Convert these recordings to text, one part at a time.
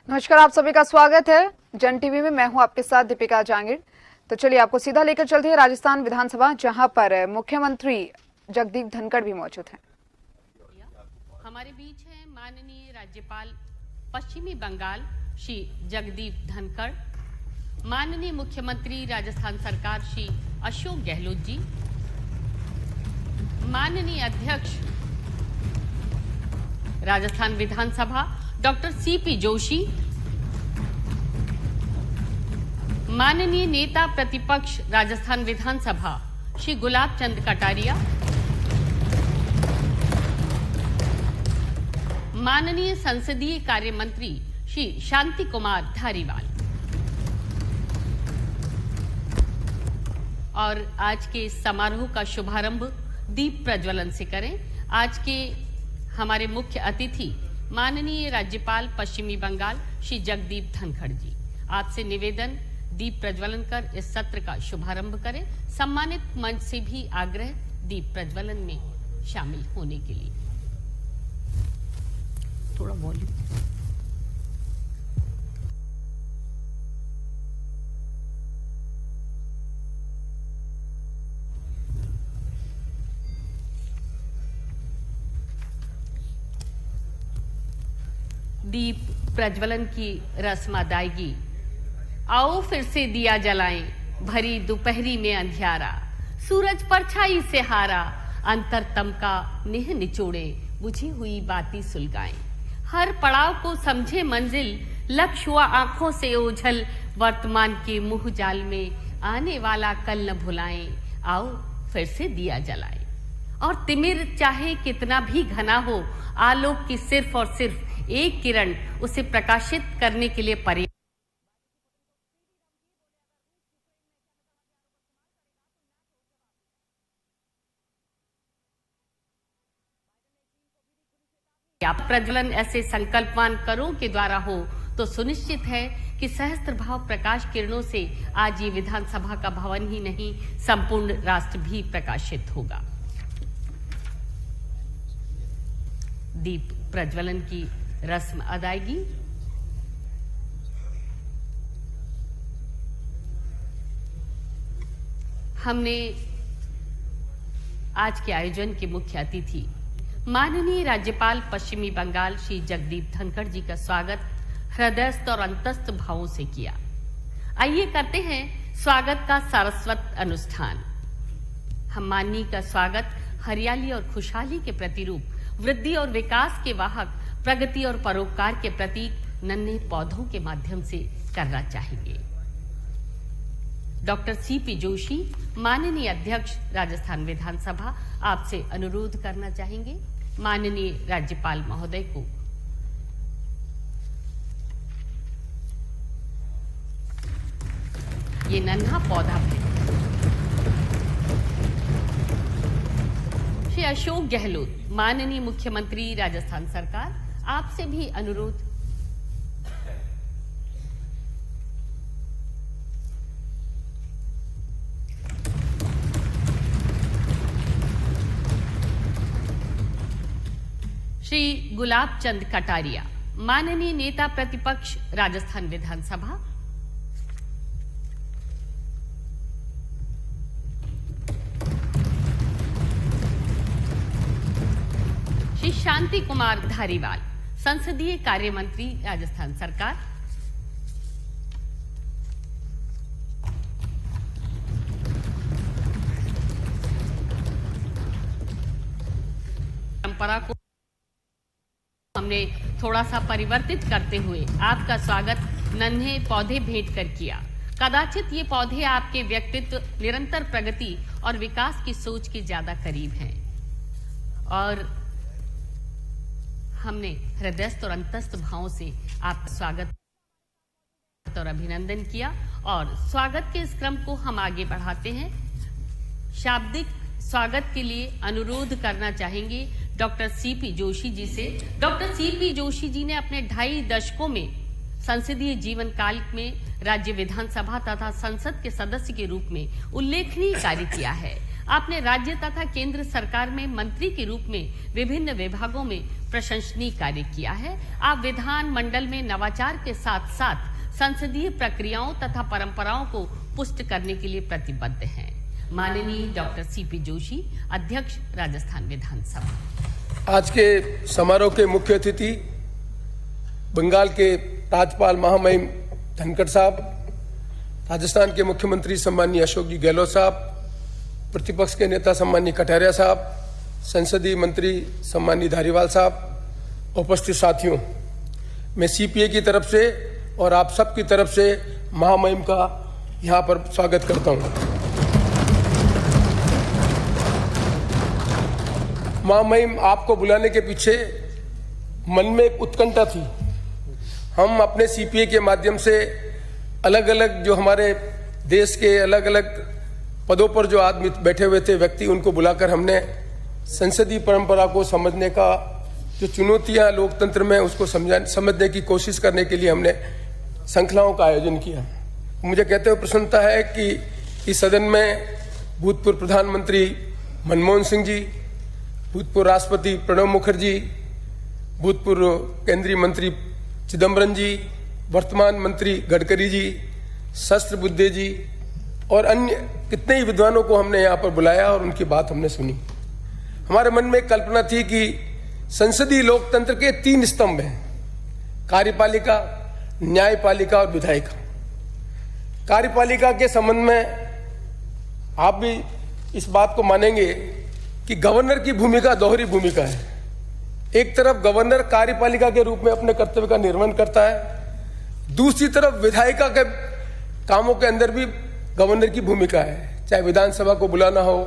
नमस्कार, आप सभी का स्वागत है जन टीवी में। मैं हूं आपके साथ दीपिका जांगिड़। तो चलिए आपको सीधा लेकर चलते हैं राजस्थान विधानसभा, जहां पर मुख्यमंत्री जगदीप धनखड़ भी मौजूद हैं। हमारे बीच हैं माननीय राज्यपाल पश्चिमी बंगाल श्री जगदीप धनखड़, माननीय मुख्यमंत्री राजस्थान सरकार श्री अशोक गहलोत जी, माननीय अध्यक्ष राजस्थान विधानसभा डॉक्टर सीपी जोशी, माननीय नेता प्रतिपक्ष राजस्थान विधानसभा श्री गुलाब चंद कटारिया, माननीय संसदीय कार्य मंत्री श्री शांति कुमार धारीवाल। और आज के समारोह का शुभारंभ दीप प्रज्वलन से करें। आज के हमारे मुख्य अतिथि माननीय राज्यपाल पश्चिमी बंगाल श्री जगदीप धनखड़ जी, आपसे निवेदन दीप प्रज्वलन कर इस सत्र का शुभारंभ करें। सम्मानित मंच से भी आग्रह दीप प्रज्वलन में शामिल होने के लिए। थोड़ा वॉल्यूम। दीप प्रज्वलन की रस्म अदायगी। आओ फिर से दिया जलाएं, भरी दोपहरी में अंधियारा, सूरज परछाई से हारा, अंतरतम का नेह निचोड़े, बुझी हुई बाती सुलगाएं। हर पड़ाव को समझे मंजिल, लक्ष्य हुआ आंखों से ओझल, वर्तमान के मुंह जाल में आने वाला कल न भुलाएं, आओ फिर से दिया जलाएं। और तिमिर चाहे कितना भी घना हो, आलोक की सिर्फ और सिर्फ एक किरण उसे प्रकाशित करने के लिए पर्याप्त। प्रज्वलन ऐसे संकल्पवान करों के द्वारा हो तो सुनिश्चित है कि सहस्त्र भाव प्रकाश किरणों से आज ये विधानसभा का भवन ही नहीं, संपूर्ण राष्ट्र भी प्रकाशित होगा। दीप प्रज्वलन की रस्म अदायगी। हमने आज के आयोजन के मुख्य अतिथि माननीय राज्यपाल पश्चिमी बंगाल श्री जगदीप धनखड़ जी का स्वागत हृदयस्थ और अंतस्थ भावों से किया। आइए करते हैं स्वागत का सारस्वत अनुष्ठान। हम माननीय का स्वागत हरियाली और खुशहाली के प्रतिरूप, वृद्धि और विकास के वाहक, प्रगति और परोपकार के प्रतीक नन्हे पौधों के माध्यम से करना चाहेंगे। डॉक्टर सीपी जोशी, माननीय अध्यक्ष राजस्थान विधानसभा, आपसे अनुरोध करना चाहेंगे माननीय राज्यपाल महोदय को ये नन्हा पौधा श्री अशोक गहलोत, माननीय मुख्यमंत्री राजस्थान सरकार, आपसे भी अनुरोध श्री गुलाब चंद कटारिया, माननीय नेता प्रतिपक्ष राजस्थान विधानसभा, श्री शांति कुमार धारीवाल, संसदीय कार्य मंत्री राजस्थान सरकार, परंपरा को हमने थोड़ा सा परिवर्तित करते हुए आपका स्वागत नन्हे पौधे भेंट कर किया। कदाचित ये पौधे आपके व्यक्तित्व, निरंतर प्रगति और विकास की सोच के ज्यादा करीब हैं और हमने हृदयस्थ और अंतस्थ भावों से आपका स्वागत और अभिनंदन किया। और स्वागत के इस क्रम को हम आगे बढ़ाते हैं। शाब्दिक स्वागत के लिए अनुरोध करना चाहेंगे डॉक्टर सीपी जोशी जी से। डॉक्टर सीपी जोशी जी ने अपने 2.5 दशकों में संसदीय जीवन काल में राज्य विधानसभा तथा संसद के सदस्य के रूप में उल्लेखनीय कार्य किया है। आपने राज्य तथा केंद्र सरकार में मंत्री के रूप में विभिन्न विभागों में प्रशंसनीय कार्य किया है। आप विधान मंडल में नवाचार के साथ साथ संसदीय प्रक्रियाओं तथा परंपराओं को पुष्ट करने के लिए प्रतिबद्ध हैं। माननीय डॉक्टर सीपी जोशी, अध्यक्ष राजस्थान विधानसभा। आज के समारोह के मुख्य अतिथि बंगाल के राज्यपाल महामहिम धनखड़ साहब, राजस्थान के मुख्यमंत्री सम्माननीय अशोक जी गहलोत साहब, प्रतिपक्ष के नेता सम्माननीय कटारिया साहब, संसदीय मंत्री सम्माननीय धारीवाल साहब, उपस्थित साथियों, मैं सीपीए की तरफ से और आप सब की तरफ से महामहिम का यहाँ पर स्वागत करता हूँ। महामहिम, आपको बुलाने के पीछे मन में एक उत्कंठा थी। हम अपने सीपीए के माध्यम से अलग अलग जो हमारे देश के अलग अलग पदों पर जो आदमी बैठे हुए थे, व्यक्ति, उनको बुलाकर हमने संसदीय परंपरा को समझने का, जो चुनौतियां लोकतंत्र में उसको समझने की कोशिश करने के लिए हमने श्रृंखलाओं का आयोजन किया। मुझे कहते हुए प्रसन्नता है कि इस सदन में भूतपूर्व प्रधानमंत्री मनमोहन सिंह जी, भूतपूर्व राष्ट्रपति प्रणब मुखर्जी, भूतपूर्व केंद्रीय मंत्री चिदम्बरम जी, वर्तमान मंत्री गडकरी जी, सहस्त्र बुद्धे जी और अन्य कितने ही विद्वानों को हमने यहाँ पर बुलाया और उनकी बात हमने सुनी। हमारे मन में एक कल्पना थी कि संसदीय लोकतंत्र के 3 स्तंभ हैं: कार्यपालिका, न्यायपालिका और विधायिका। कार्यपालिका के संबंध में आप भी इस बात को मानेंगे कि गवर्नर की भूमिका दोहरी भूमिका है। एक तरफ गवर्नर कार्यपालिका के रूप में अपने कर्तव्य का निर्वहन करता है, दूसरी तरफ विधायिका के कामों के अंदर भी गवर्नर की भूमिका है। चाहे विधानसभा को बुलाना हो,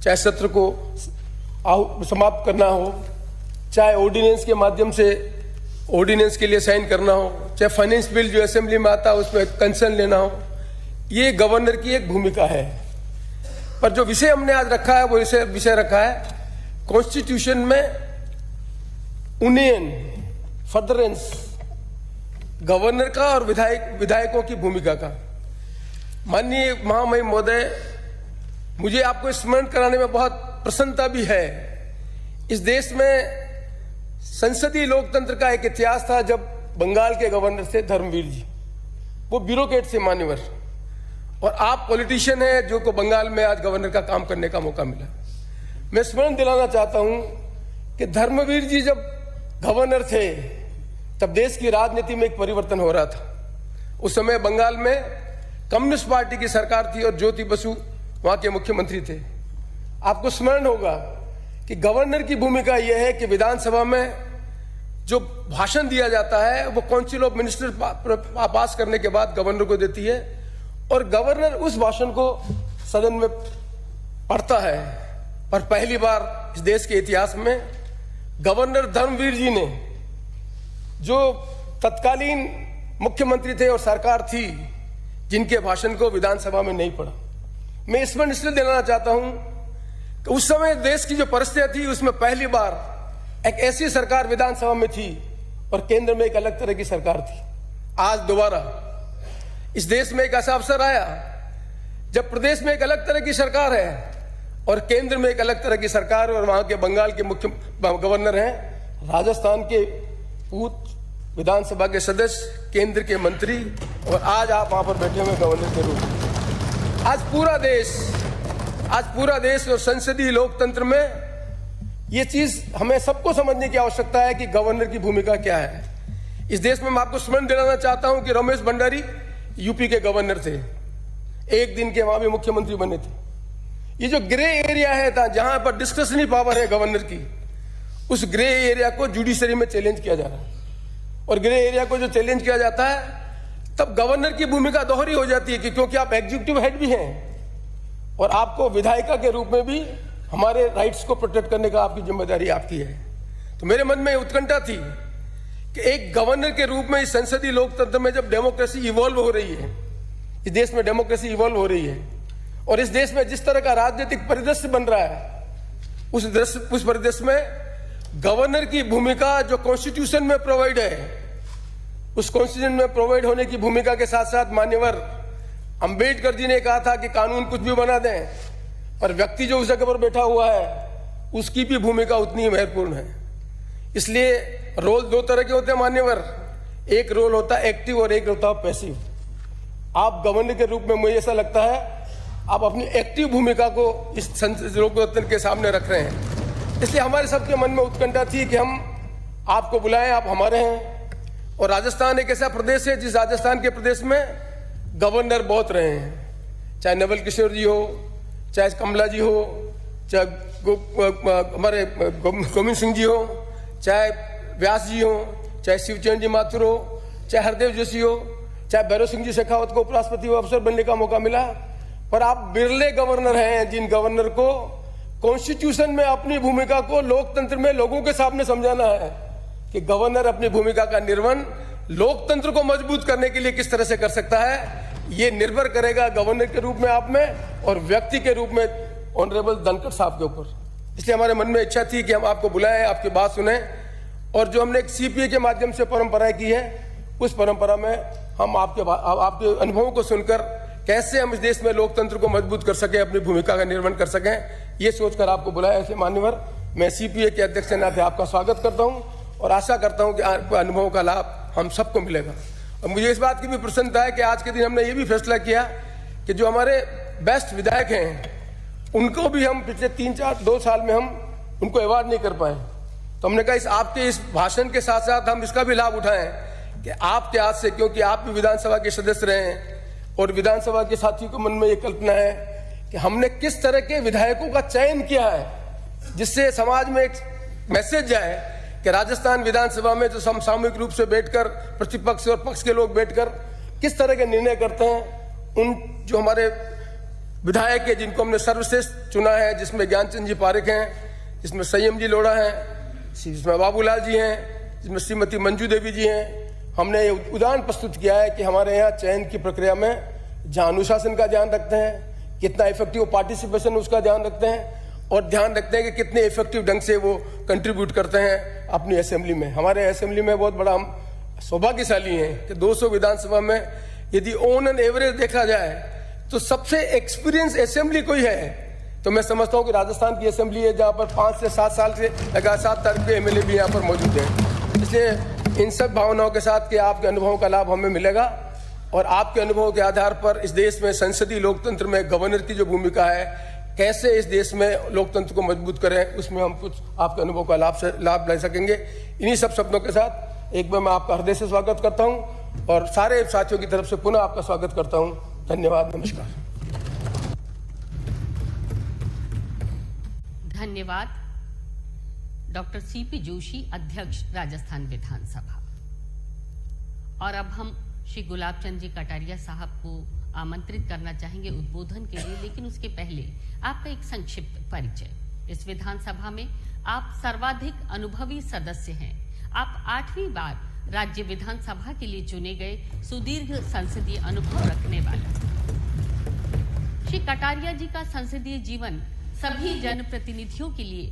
चाहे सत्र को समाप्त करना हो, चाहे ऑर्डिनेंस के माध्यम से ऑर्डिनेंस के लिए साइन करना हो, चाहे फाइनेंस बिल जो असेंबली में आता है उसमें कंसर्न लेना हो, ये गवर्नर की एक भूमिका है। पर जो विषय हमने आज रखा है वो विषय रखा है कॉन्स्टिट्यूशन में यूनियन फर्दरेंस, गवर्नर का और विधायकों की भूमिका का। माननीय महामहिम महोदय, मुझे आपको स्मरण कराने में बहुत प्रसन्नता भी है। इस देश में संसदीय लोकतंत्र का एक इतिहास था जब बंगाल के गवर्नर थे धर्मवीर जी, वो ब्यूरोक्रेट से मान्यवर, और आप पॉलिटिशियन हैं जो को बंगाल में आज गवर्नर का काम करने का मौका मिला। मैं स्मरण दिलाना चाहता हूं कि धर्मवीर जी जब गवर्नर थे तब देश की राजनीति में एक परिवर्तन हो रहा था। उस समय बंगाल में कम्युनिस्ट पार्टी की सरकार थी और ज्योति बसु वहां के मुख्यमंत्री थे। आपको स्मरण होगा कि गवर्नर की भूमिका यह है कि विधानसभा में जो भाषण दिया जाता है वो काउंसिल ऑफ मिनिस्टर पास करने के बाद गवर्नर को देती है और गवर्नर उस भाषण को सदन में पढ़ता है। और पहली बार इस देश के इतिहास में गवर्नर धर्मवीर जी ने, जो तत्कालीन मुख्यमंत्री थे और सरकार थी, जिनके भाषण को विधानसभा में नहीं पढ़ा। मैं इसमें इसलिए दिलाना चाहता हूं कि उस समय देश की जो परिस्थितियां थी उसमें पहली बार एक ऐसी सरकार विधानसभा में थी और केंद्र में एक अलग तरह की सरकार थी। आज दोबारा इस देश में एक ऐसा अवसर आया जब प्रदेश में एक अलग तरह की सरकार है और केंद्र में एक अलग तरह की सरकार, और वहां के बंगाल के मुख्य गवर्नर हैं, राजस्थान के पूर्व विधानसभा के सदस्य, केंद्र के मंत्री, और आज आप वहां पर बैठे हुए गवर्नर के रूप में। आज पूरा देश और संसदीय लोकतंत्र में ये चीज हमें सबको समझने की आवश्यकता है कि गवर्नर की भूमिका क्या है। इस देश में मैं आपको स्मरण दिलाना चाहता हूं कि रमेश भंडारी यूपी के गवर्नर थे, एक दिन के वहां भी मुख्यमंत्री बने थे। ये जो ग्रे एरिया है था जहां पर डिस्कशनरी पावर है गवर्नर की, उस ग्रे एरिया को जुडिशरी में चैलेंज किया जा रहा है। और ग्रे एरिया को जो चैलेंज किया जाता है तब गवर्नर की भूमिका दोहरी हो जाती है कि क्योंकि आप एग्जीक्यूटिव हेड भी हैं और आपको विधायिका के रूप में भी हमारे राइट्स को प्रोटेक्ट करने का आपकी जिम्मेदारी आपकी है। तो मेरे मन में उत्कंठा थी कि एक गवर्नर के रूप में इस संसदीय लोकतंत्र में जब डेमोक्रेसी इवॉल्व हो रही है, इस देश में डेमोक्रेसी इवॉल्व हो रही है और इस देश में जिस तरह का राजनीतिक परिदृश्य बन रहा है, उस परिदृश्य में गवर्नर की भूमिका जो कॉन्स्टिट्यूशन में प्रोवाइड है, उस कॉन्स्टिट्यूशन में प्रोवाइड होने की भूमिका के साथ साथ मान्यवर अंबेडकर जी ने कहा था कि कानून कुछ भी बना दें पर व्यक्ति जो उस जगह पर बैठा हुआ है उसकी भी भूमिका उतनी ही महत्वपूर्ण है। इसलिए रोल दो तरह के होते हैं मान्यवर, एक रोल होता है एक्टिव और एक होता है पैसिव। आप गवर्नर के रूप में मुझे ऐसा लगता है आप अपनी एक्टिव भूमिका को इस लोकतंत्र के सामने रख रहे हैं। इसलिए हमारे सबके मन में उत्कंठा थी कि हम आपको बुलाएं, आप हमारे हैं। और राजस्थान एक ऐसा प्रदेश है जिस राजस्थान के प्रदेश में गवर्नर बहुत रहे हैं, चाहे नवल किशोर जी हो, चाहे कमला जी हो, चाहे हमारे गोविंद सिंह जी हो, चाहे व्यास जी हो, चाहे शिवचंद्र जी माथुर हो, चाहे हरदेव जोशी हो, चाहे भैरव सिंह जी शेखावत को उपराष्ट्रपति अवसर बनने का मौका मिला। पर आप बिरले गवर्नर हैं जिन गवर्नर को कॉन्स्टिट्यूशन में अपनी भूमिका को लोकतंत्र में लोगों के सामने समझाना है कि गवर्नर अपनी भूमिका का निर्वहन लोकतंत्र को मजबूत करने के लिए किस तरह से कर सकता है। ये निर्भर करेगा गवर्नर के रूप में आप में और व्यक्ति के रूप में ऑनरेबल धनखड़ साहब के ऊपर। इसलिए हमारे मन में इच्छा थी कि हम आपको बुलाएं, आपकी बात सुने। और जो हमने एक सीपीए के माध्यम से परंपराएं की है उस परंपरा में हम आपके अनुभवों को सुनकर कैसे हम इस देश में लोकतंत्र को मजबूत कर सकें, अपनी भूमिका का निर्वहन कर सकें, ये सोचकर आपको बुलाया। ऐसे मान्यवर, मैं सीपीए के अध्यक्ष के नाते आपका स्वागत करता हूं और आशा करता हूं कि आपके अनुभवों का लाभ हम सबको मिलेगा। और मुझे इस बात की भी प्रसन्नता है कि आज के दिन हमने ये भी फैसला किया कि जो हमारे बेस्ट विधायक हैं उनको भी हम पिछले 2 साल में हम उनको अवार्ड नहीं कर पाए। तो हमने कहा इस आपके इस भाषण के साथ साथ हम इसका भी लाभ उठाएं कि आपके हाथ से, क्योंकि आप भी विधानसभा के सदस्य रहे हैं और विधानसभा के साथियों के मन में ये कल्पना है कि हमने किस तरह के विधायकों का चयन किया है जिससे समाज में एक मैसेज जाए कि राजस्थान विधानसभा में जो हम सामूहिक रूप से बैठकर प्रतिपक्ष और पक्ष के लोग बैठकर किस तरह के निर्णय करते हैं। उन जो हमारे विधायक है जिनको हमने सर्वश्रेष्ठ चुना है, जिसमें ज्ञानचंद जी पारेख हैं, जिसमें संयम जी लोढ़ा हैं, जिसमें बाबूलाल जी हैं, जिसमें श्रीमती मंजू देवी जी हैं, हमने ये उदाहरण प्रस्तुत किया है कि हमारे यहाँ चयन की प्रक्रिया में जहाँ अनुशासन का ध्यान रखते हैं, कितना इफेक्टिव पार्टिसिपेशन उसका ध्यान रखते हैं और ध्यान रखते हैं कि कितने इफेक्टिव ढंग से वो कंट्रीब्यूट करते हैं अपनी असेंबली में। हमारे असेंबली में बहुत बड़ा हम सौभाग्यशाली हैं कि 200 विधानसभा में यदि ऑन एन एवरेज देखा जाए तो सबसे एक्सपीरियंस असेंबली कोई है तो मैं समझता हूँ कि राजस्थान की असेंबली है, जहाँ पर 5 से 7 साल से लगातार 7 तारीख के एमएलए भी यहाँ पर मौजूद हैं। इसलिए इन सब भावनाओं के साथ कि आपके अनुभवों का लाभ हमें मिलेगा और आपके अनुभवों के आधार पर इस देश में संसदीय लोकतंत्र में गवर्नर की जो भूमिका है, कैसे इस देश में लोकतंत्र को मजबूत करें, उसमें हम कुछ आपके अनुभव का लाभ ले सकेंगे। इन्हीं सब शब्दों के साथ एक बार मैं आपका हृदय से स्वागत करता हूं और सारे साथियों की तरफ से पुनः आपका स्वागत करता हूं। धन्यवाद, नमस्कार। धन्यवाद डॉक्टर सीपी जोशी, अध्यक्ष राजस्थान विधानसभा। और अब हम श्री गुलाब चंद जी कटारिया साहब को आमंत्रित करना चाहेंगे उद्बोधन के लिए, लेकिन उसके पहले आपका एक संक्षिप्त परिचय। इस विधानसभा में आप सर्वाधिक अनुभवी सदस्य हैं। आप 8वीं बार राज्य विधानसभा के लिए चुने गए सुदीर्घ संसदीय अनुभव रखने वाले। श्री कटारिया जी का संसदीय जीवन सभी जनप्रतिनिधियों के लिए